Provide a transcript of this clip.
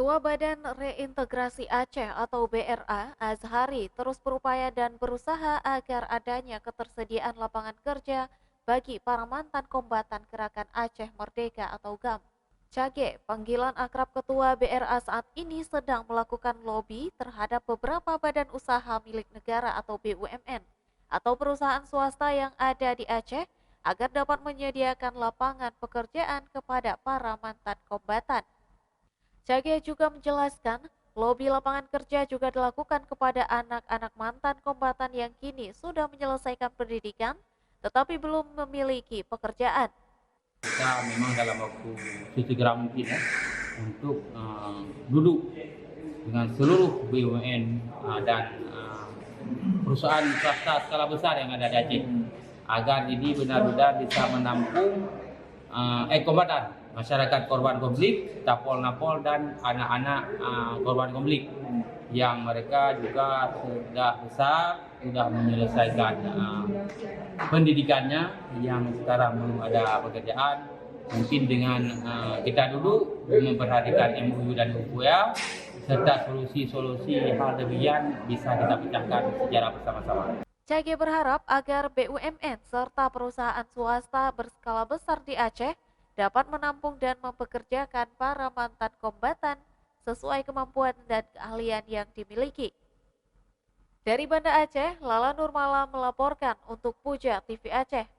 Ketua Badan Reintegrasi Aceh atau BRA, Azhari, terus berupaya dan berusaha agar adanya ketersediaan lapangan kerja bagi para mantan kombatan Gerakan Aceh Merdeka atau GAM. Cage, panggilan akrab Ketua BRA saat ini sedang melakukan lobi terhadap beberapa badan usaha milik negara atau BUMN atau perusahaan swasta yang ada di Aceh agar dapat menyediakan lapangan pekerjaan kepada para mantan kombatan. Cage juga menjelaskan, lobi lapangan kerja juga dilakukan kepada anak-anak mantan kombatan yang kini sudah menyelesaikan pendidikan tetapi belum memiliki pekerjaan. Kita memang dalam waktu sesegera mungkin ya, untuk duduk dengan seluruh BUMN dan perusahaan swasta skala besar yang ada di Aceh agar ini benar-benar bisa menampung kombatan masyarakat korban konflik, tapol-napol dan anak-anak korban konflik yang mereka juga sudah besar, sudah menyelesaikan pendidikannya yang sekarang belum ada pekerjaan. Mungkin dengan kita duduk memperhatikan MOU dan UPA serta solusi-solusi hal demikian bisa kita pecahkan secara bersama-sama. Cage berharap agar BUMN serta perusahaan swasta berskala besar di Aceh dapat menampung dan mempekerjakan para mantan kombatan sesuai kemampuan dan keahlian yang dimiliki. Dari Banda Aceh, Lala Nurmala melaporkan untuk Puja TV Aceh.